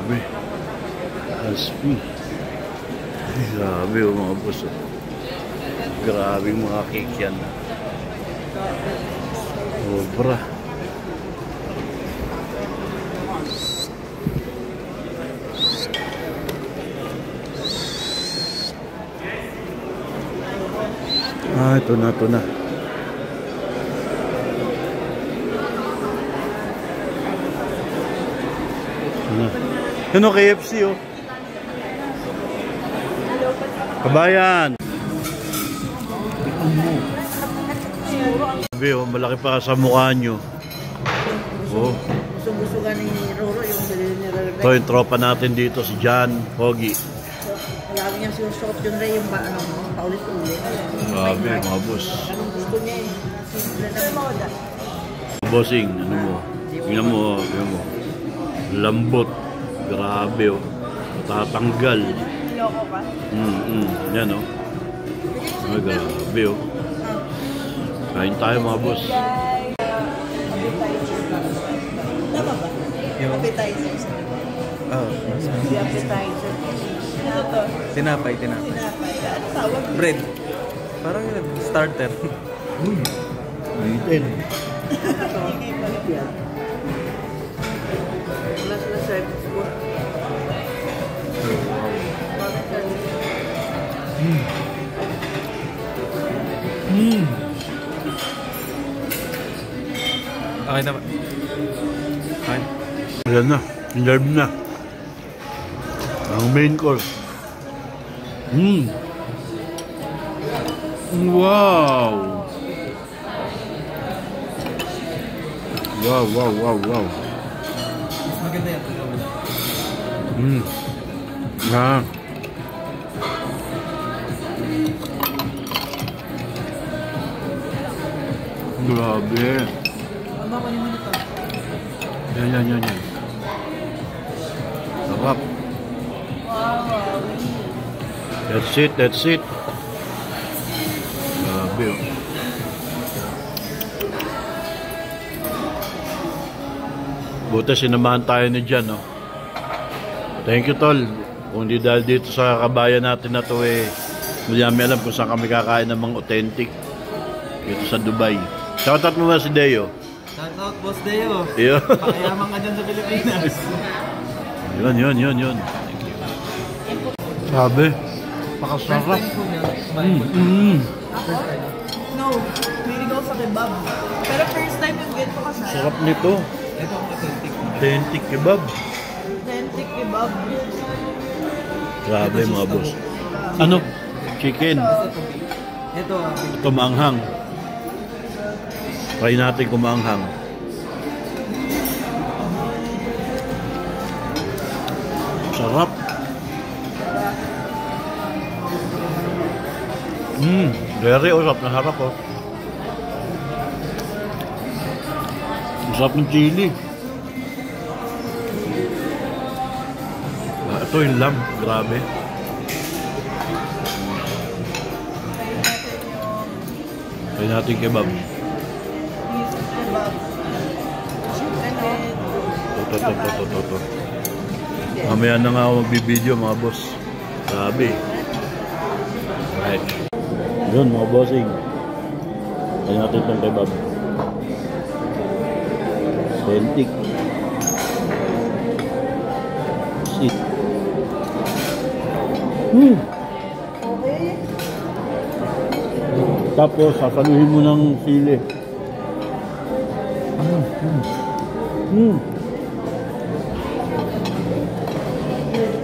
Grabe. Haspi. Grabe oh, mga boss. Oh. Grabe mga cake yan. Sobra. Ito na, ito na. Ano, KFC oh. Kabayan. Sabi oh, malaki pa sa mukha nyo. Oh. Gusto ka ni Roro yung bilhin ni Roro. Ito yung tropa natin dito, si John Pogi. Lagi niya sinusuot yun rin yung paulit-ulit. Grabe, mga boss. Anong gusto niya eh? Simple na moda. Bossing, ano mo? Tingnan mo, tingnan mo. Lambot. Grabe oh. Tatanggal. Loko pa? Yan oh. Ay, grabe oh. Kain tayo mga boss. Tama ba? Appetizer. Oh, The appetizer. Ano to? tinapay. Tinapay. Ano tawag? Bread. Parang starter. Bitin. Ingay pala yan. Wala sila service ko. Okay na ba? Fine. Ayan na. Inlove na. Ang main course. Wow. Wow. Maganda yan. Ah. Grabe. Mama, kunin mo na to. Yan. Sarap. Wow. That's it. Grabe oh. Buti sinamahan tayo ni Jan oh. Thank you tol. Kung di dahil dito sa kabayan natin na to eh, hindi namin alam kung saan kami kakain ng mga authentic dito sa Dubai. Shoutout mo ba si Deo? Shoutout Boss Deo. Iyo. Pakayaman ka dyan sa Pilipinas. Yun. Sabi. Pakasarap. No, hindi ko sa kebab. Pero first time yung ganito kasi. Sarap nito. Ito ang authentic. Authentic kebab. Authentic kebab. Grabe mga boss. Ano? Chicken. Ito Ito maanghang. Try natin kung maanghang. Sarap. Very usap na harap oh. Usap ng chili. Ito yung lamb, grabe. Try natin kebab. Ito. Mamaya na nga ako magbibideo mga boss. Grabe. Right. Yun mga bossing. Try natin itong kebab. Authentic. Sit. Okay. Tapos sasaluhin mo ng sili.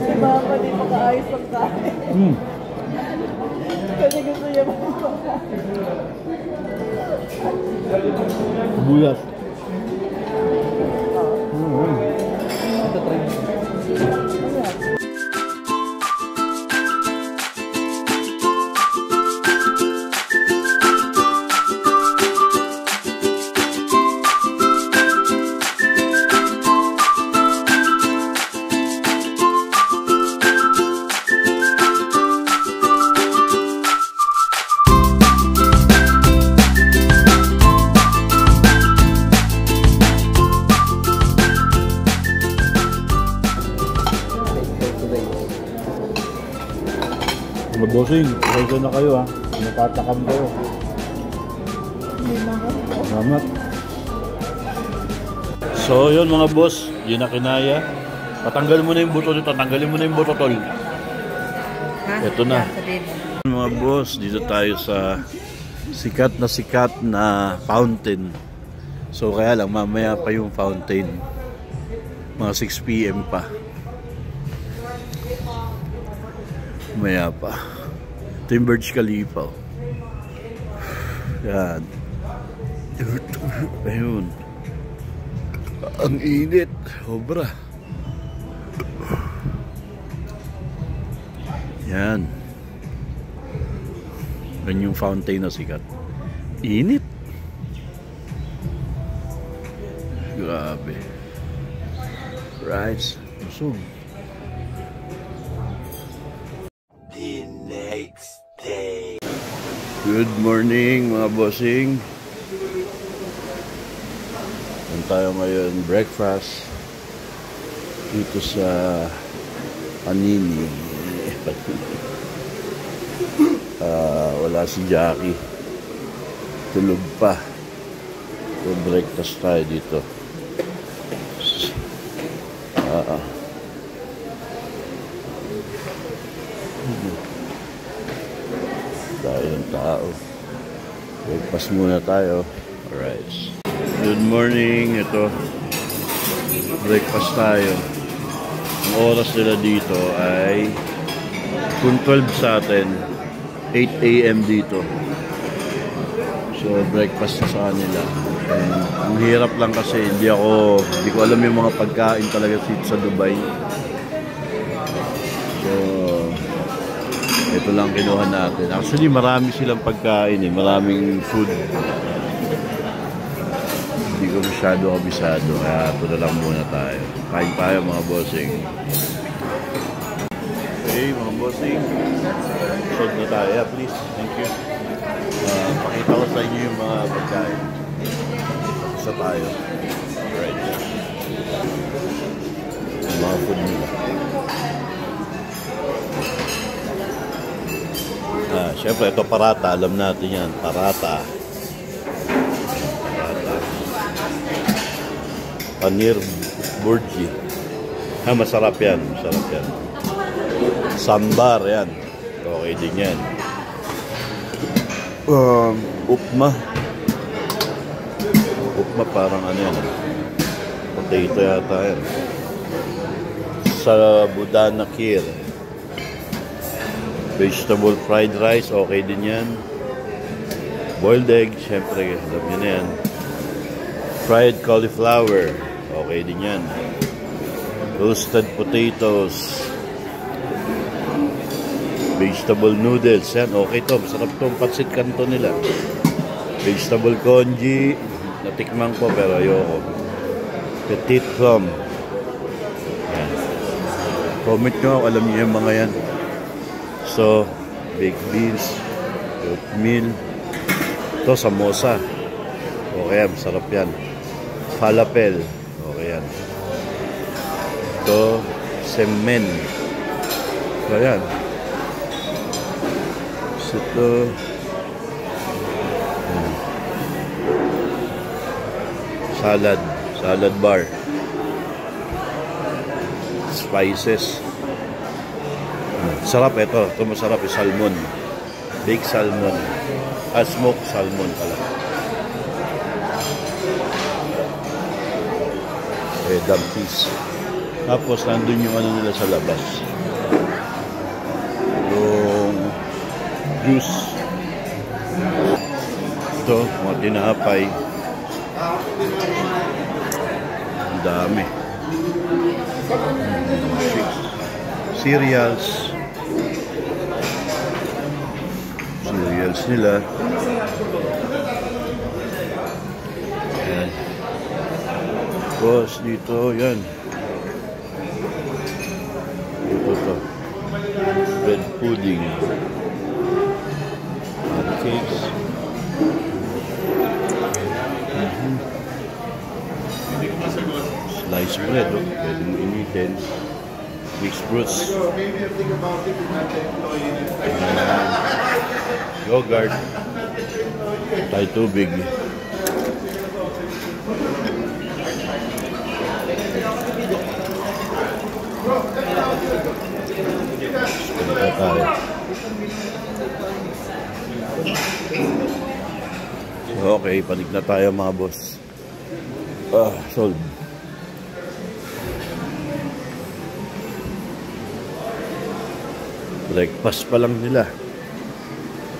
Si Mama di makaayos ang kain. Kasi gusto niya makakain. Buyas. Ito try. Mga bossing, ready na kayo ha. Natatakam kayo. Hindi na ako. Salamat. So yun mga boss, di na kinaya. Patanggal mo na yung buto dito, tanggalin mo na yung buto tol. Ha? Ito na. Sabihin mo. Mga boss, dito tayo sa sikat na fountain. So kaya lang mamaya pa yung fountain. Mga 6 PM pa. Maya pa. Ito yung Burj Khalifa. Yan. Ayun. Ang init. Sobra. Yan. Yan yung fountain na sikat. Init. Grabe. Rice. Busog. The next day. Good morning mga bossing. Tayo ngayon breakfast dito sa Panini. Wala si Jackie, tulog pa. So breakfast tayo dito. Tayo ng tao. Breakfast muna tayo. Alright. Good morning, ito breakfast tayo. Ang oras nila dito ay kung 12 sa atin, 8 AM dito. So breakfast na sa kanila. Ang hirap lang kasi hindi ko alam yung mga pagkain talaga dito sa Dubai. So ito lang kinuha natin. Actually marami silang pagkain maraming food. Hindi ko masyado kabisado, kaya ito na lang muna tayo. Kain tayo mga bossing. Okay mga bossing, sold na tayo. Yeah, please, thank you. Pakita ko sa inyo yung mga pagkain. Isa tayo. Right. Yung mga food nila. Siyempre ito parata, alam natin yan. Parata. Paneer burji. Masarap yan. Masarap yan. Sambar yan. Okay din yan. Upma. Upma parang ano yan. Potato yata yan. Sabudana kheer. Vegetable fried rice. Okay din yan. Boiled egg. Siyempre, alam nyo na yan. Fried cauliflower. Okay din yan. Roasted potatoes. Vegetable noodles. Yan. Okay to. Masarap tong pancit canton nila. Vegetable congee. Natikman ko pero ayoko. Petit from. Yan. Comment nyo. Alam niyo yung mga yan. So, baked beans. Oatmeal. Ito, samosa. Okay yan. Masarap yan. Falafel. Okay yan. Ito, semen. So, yan. So, ito. Salad. Salad bar. Spices. Sarap ito. Ito masarap yung salmon. Baked salmon. Smoked salmon pala. Dumplings. Tapos nandun yung ano nila sa labas. Yung juice. Ito, mga tinapay. Ang dami. Cereals. Cereals nila. Ayan. Tapos dito, yan. Ito to. Bread pudding. Pancakes. Sliced bread, oh. Pwede mo initin. Mixed fruits. Yogurt. Tayo tubig. Ito tayo. Okay, panig na tayo mga boss. Sold. Breakfast pa lang nila.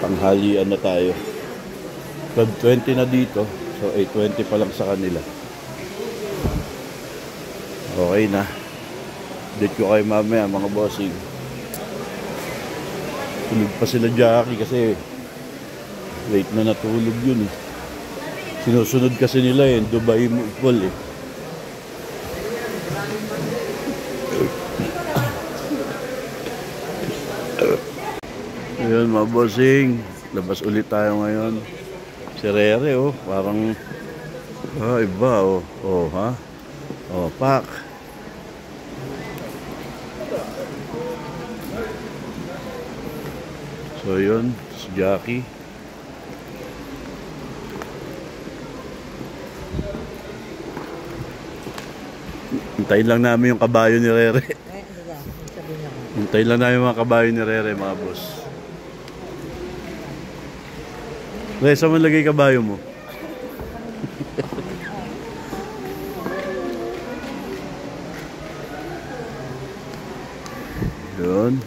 Tanghalian na tayo. 12:20 na dito. So 8:20 pa lang sa kanila. Okay na. Date ko kayo mamaya mga bossing. Tulog pa sila Jackie kasi late na natulog yun eh. Sinusunod kasi nila eh, Dubai Mall eh. Ayun mga bossing, labas ulit tayo ngayon. Si Rere oh, parang iba oh. Oh ha? Oh, pak. So yun, si Jackie. Hintayin lang namin yung kabayo ni Rere. Hintayin lang namin yung mga kabayo ni Rere mga boss. Rere, saan mo lagay kabayo mo? Yun.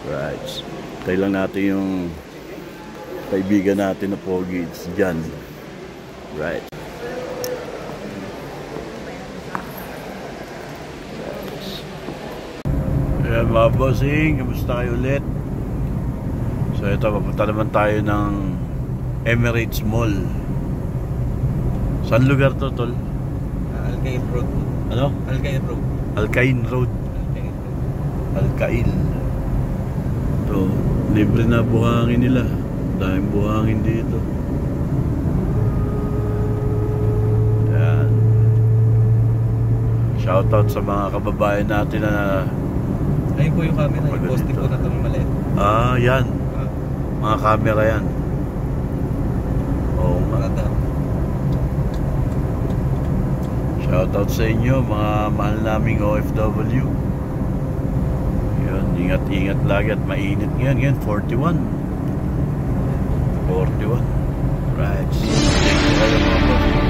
Right. Tayo lang natin yung kaibigan natin na pogi. It's Jan. Right. Ayan mga bossing, kamusta kayo ulit? So ito, papunta naman tayo ng Emirates Mall. Saan lugar to, tol? Al-Qaim Road. Ano? Al-Qaim Road. Al-Qaim Road. Al-Qaim. Ito, libre na buhangin nila. Daming buhangin dito. Ayan. Shoutout sa mga kababayan natin na Ayun po yung camera, yung poste po na itong maliit. yan. Mga camera yan. Oo nga. Maganda. Shoutout sa inyo, mga mahal naming OFW. Yun, ingat-ingat lagi at mainit ngayon. 41. Right. Thank you kayo mga boss.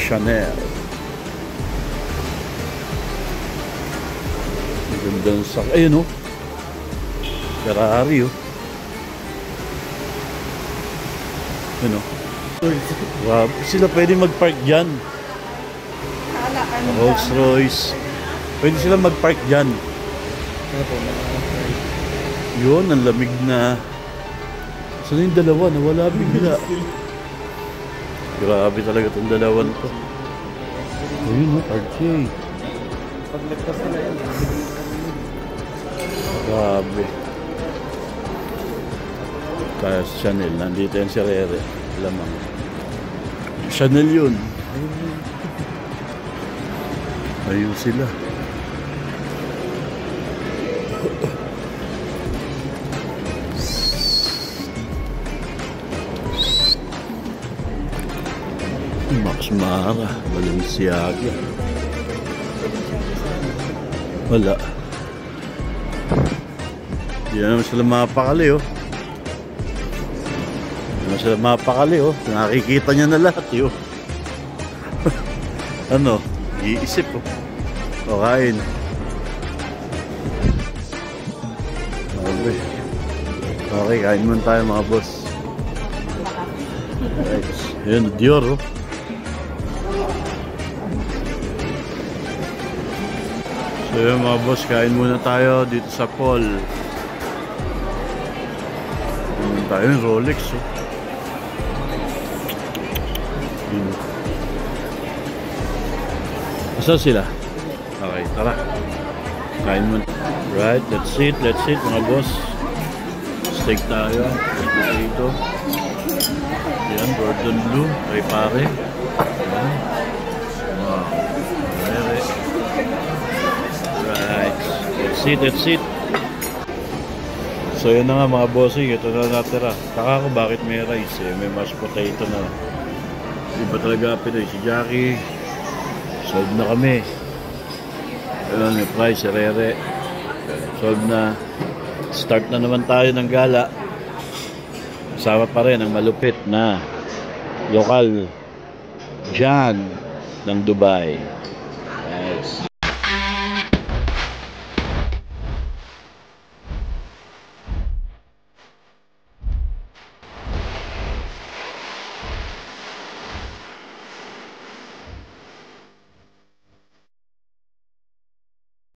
Chanel. Ang gandang sak. Ayun oh. Ferrari oh. Ayun oh. Wow. Sila pwede mag-park dyan. Rolls Royce. Pwede sila mag-park dyan. Ano po? Yun, ang lamig na. Saan yung dalawa? Nawala bigla. Grabe talaga itong dalawan to. Ayun, RJ. Paglagpas nila yan. Grabe. Kaya Chanel, nandito yan si Rere. Lamang. Chanel yun. Ayun sila. Max Mara, Balenciaga. Wala. Hindi na naman sila mapakali, oh. Hindi naman sila mapakali, oh. Nakikita niya na lahat, oh. Ano? Iisip, oh. O, kain. Okay, kain muna tayo, mga boss. Right. Ayan, Dior, oh. So yun mga boss, kain muna tayo dito sa Paul. Kain tayo yung Rolex, oh. Yun. Asan sila? Okay, tara. Kain muna. Right, let's eat mga boss. Steak tayo. Dito. Yan, Gordon Blue. Kay pare. Yan. Wow. Very. Right. Let's eat. So yun na nga mga bossing, ito na natira. Taka ko bakit may rice eh. May mashed potato na. Iba talaga Pinoy. Si Jackie. Solve na kami. Ayun, may price, si Rere. Solve na. Start na naman tayo ng gala. Kasama pa rin ang malupit na lokal John ng Dubai.